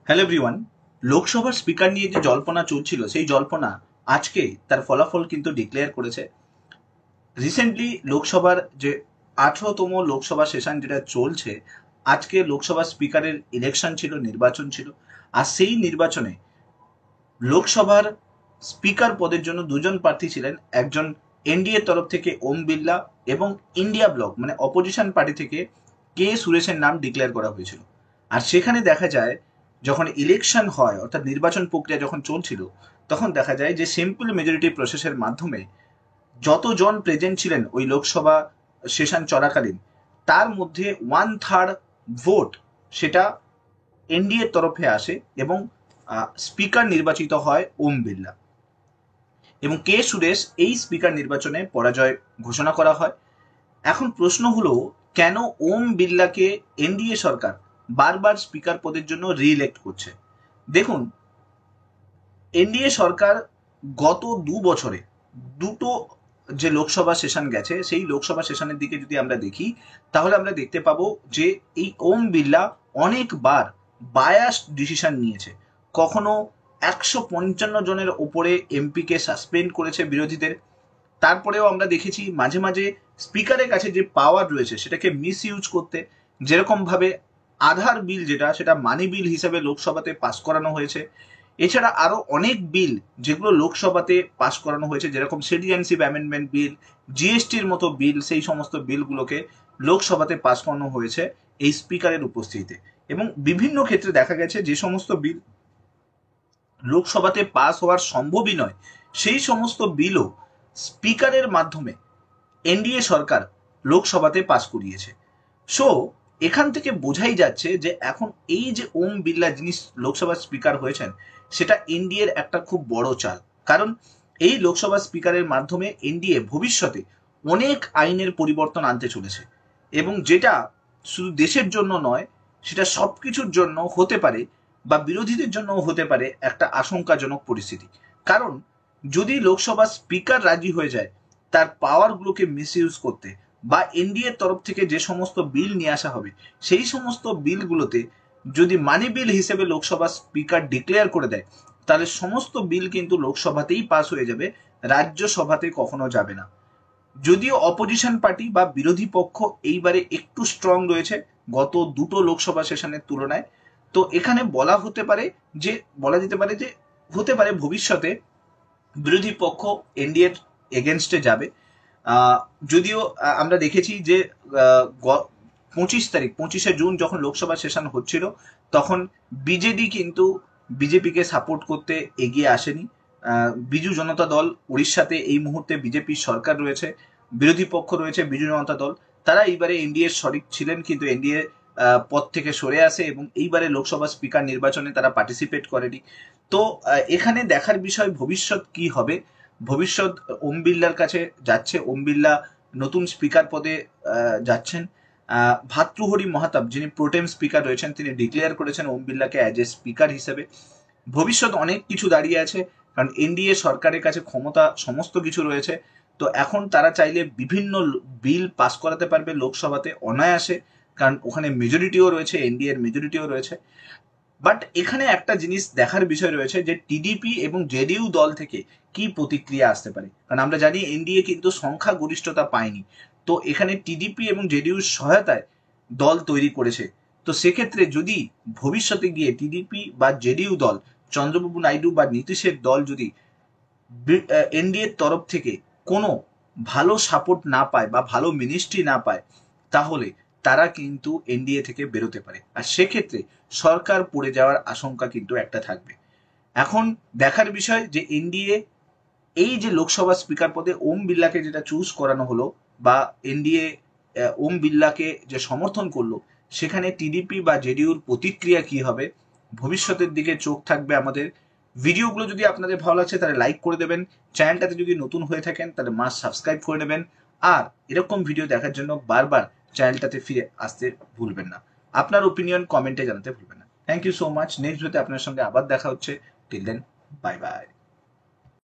Hello everyone. লোকসভার speaker নিয়ে যে জল্পনা চলছিল সেই জল্পনা আজকে তার ফলাফল কিন্তু ডিক্লেয়ার করেছে। রিসেন্টলি লোকসভার যে 18তম লোকসভা সেশন যেটা চলছে, আজকে লোকসভা স্পিকারের ইলেকশন ছিল, নির্বাচন ছিল। আর সেই নির্বাচনে লোকসভার স্পিকার পদের জন্য দুজন প্রার্থী ছিলেন। একজন এনডিএ তরফ থেকে ওম বিড়লা এবং ইন্ডিয়া ব্লক মানে অপোজিশন পার্টি থেকে কে সুরেশের নাম ডিক্লেয়ার করা হয়েছিল। আর সেখানে দেখা যায় যখন ইলেকশন হয় অর্থাৎ নির্বাচন প্রক্রিয়া যখন চলছিল, তখন দেখা যায় যে সিম্পল মেজরিটি প্রসেসের মাধ্যমে যতজন প্রেজেন্ট ছিলেন ওই লোকসভা সেশন চলাকালীন, তার মধ্যে 1/3 ভোট সেটা এনডিএ তরফে আসে এবং স্পিকার নির্বাচিত হয় ওম বিড়লা এবং কে সুরেশ এই স্পিকার নির্বাচনে পরাজয় ঘোষণা করা হয়। এখন প্রশ্ন হলো, কেন ওম বিড়লাকে এনডিএ সরকার বারবার স্পিকার পদের জন্য রিইলেক্ট করছে? দেখুন, এনডিএ সরকার গত 2 বছরে দুটো যে লোকসভা সেশন গেছে, সেই লোকসভা সেশনের দিকে যদি আমরা দেখি, তাহলে আমরা দেখতে পাবো যে এই ওম বিড়লা অনেকবার বায়াসড ডিসিশন নিয়েছে। কখনো 155 জনের ওপরে এমপিকে সাসপেন্ড করেছে বিরোধীদের। তারপরেও আমরা দেখেছি মাঝে মাঝে স্পিকারের কাছে যে পাওয়ার রয়েছে সেটাকে মিস ইউজ করতে। যেরকম ভাবে আধার বিল যেটা, সেটা মানি বিল হিসেবে লোকসভাতে পাস করানো হয়েছে। এছাড়া আরো অনেক বিল যেগুলো লোকসভাতে পাস করানো হয়েছে, যেরকম সিটিজেনশিপ অ্যামেন্ডমেন্ট বিল, জিএসটির মতো বিল, সেই সমস্ত বিলগুলোকে লোকসভাতে পাস করানো হয়েছে এই স্পিকারের উপস্থিতিতে। এবং বিভিন্ন ক্ষেত্রে দেখা গেছে যে সমস্ত বিল লোকসভাতে পাস হওয়ার সম্ভবই নয়, সেই সমস্ত বিলও স্পিকারের মাধ্যমে এনডিএ সরকার লোকসভাতে পাস করিয়েছে। সো এখান থেকে বোঝাই যাচ্ছে যে এখন এই যে ওম বিড়লা যিনি লোকসভার স্পিকার হয়েছেন, সেটা এনডিএর একটা খুব বড় চাল। কারণ এই লোকসভা স্পিকারের মাধ্যমে এনডিএ ভবিষ্যতে অনেক আইনের পরিবর্তন আনতে চলেছে এবং যেটা শুধু দেশের জন্য নয়, সেটা সবকিছুর জন্য হতে পারে বা বিরোধীদের জন্য হতে পারে একটা আশঙ্কাজনক পরিস্থিতি। কারণ যদি লোকসভা স্পিকার রাজি হয়ে যায় তার পাওয়ারগুলোকে মিস ইউজ করতে, বা এনডিএর তরফ থেকে যে সমস্ত বিল নিয়ে আসা হবে সেই সমস্ত বিলগুলোতে যদি মানি বিল হিসেবে লোকসভা স্পিকার ডিক্লেয়ার করে দেয়, তাহলে সমস্ত বিল কিন্তু লোকসভাতেই পাস হয়ে যাবে, রাজ্যসভাতে কখনো যাবে না। যদিও অপোজিশন পার্টি বা বিরোধী পক্ষ এইবারে একটু স্ট্রং রয়েছে গত দুটো লোকসভা সেশনের তুলনায়, তো এখানে বলা যেতে পারে যে হতে পারে ভবিষ্যতে বিরোধী পক্ষ এনডিএর এগেনস্টে যাবে। যদিও আমরা দেখেছি যে 25 জুন যখন লোকসভা সেশন হচ্ছিল, তখন বিজেডি কিন্তু বিজেপিকে সাপোর্ট করতে এগিয়ে আসেনি। বিজু জনতা দল, উড়িষ্যাতে এই মুহূর্তে বিজেপির সরকার রয়েছে, বিরোধী পক্ষ রয়েছে বিজু জনতা দল, তারা এইবারে এনডিএর শরিক ছিলেন, কিন্তু এনডিএ পদ থেকে সরে আসে এবং এইবারে লোকসভা স্পিকার নির্বাচনে তারা পার্টিসিপেট করেনি। তো এখানে দেখার বিষয় ভবিষ্যৎ কি হবে। ভবিষ্যৎ ওম বিড়লার কাছে যাচ্ছে, ওম বিড়লা নতুন স্পিকার পদে যাচ্ছেন। ভাতৃহরি মহাতাব যিনি প্রোটেম স্পিকার রয়েছেন, তিনি ডিক্লেয়ার করেছেন ওম বিড়লাকে অ্যাজ এ স্পিকার হিসেবে। ভবিষ্যৎ অনেক কিছু দাঁড়িয়ে আছে, কারণ এনডিএ সরকারের কাছে ক্ষমতা সমস্ত কিছু রয়েছে। তো এখন তারা চাইলে বিভিন্ন বিল পাস করাতে পারবে লোকসভাতে অনায়াসে, কারণ ওখানে মেজরিটিও রয়েছে, এনডিএর মেজরিটিও রয়েছে। বাট এখানে একটা জিনিস দেখার বিষয় রয়েছে যে টিডিপি এবং জেডিইউ দল থেকে কি প্রতিক্রিয়া আসতে পারে, কারণ আমরা জানি এনডিএ কিন্তু সংখ্যা গরিষ্ঠতা পায়নি। তো এখানে টিডিপি এবং জেডিইউর সহায়তায় দল তৈরি করেছে। তো সেক্ষেত্রে যদি ভবিষ্যতে গিয়ে টিডিপি বা জেডিইউ দল, চন্দ্রবাবু নাইডু বা নীতিশের দল যদি এনডিএর তরফ থেকে কোনো ভালো সাপোর্ট না পায় বা ভালো মিনিস্ট্রি না পায়, তাহলে তারা কিন্তু এনডিএ থেকে বেরোতে পারে, আর সেক্ষেত্রে সরকার পড়ে যাওয়ার আশঙ্কা কিন্তু একটা থাকবে। এখন দেখার বিষয় যে এনডিএ এই যে লোকসভা স্পিকার পদে ওম বিড়লাকে যেটা চুজ করানো হলো, বা এনডিএ ওম বিড়লাকে যে সমর্থন করলো, সেখানে টিডিপি বা জেডিইউর প্রতিক্রিয়া কি হবে, ভবিষ্যতের দিকে চোখ থাকবে আমাদের। ভিডিওগুলো যদি আপনাদের ভালো লাগছে তাহলে লাইক করে দেবেন, চ্যানেলটাতে যদি নতুন হয়ে থাকেন তাহলে মাস্ট সাবস্ক্রাইব করে নেবেন, আর এরকম ভিডিও দেখার জন্য বারবার চ্যানেলটাতে ফিরে আসতে ভুলবেন না। আপনার ওপিনিয়ন কমেন্টে জানাতে ভুলবেন না। Thank you so much. Next ভিডিওতে আপনার সঙ্গে আবার দেখা হচ্ছে। Till then, bye by.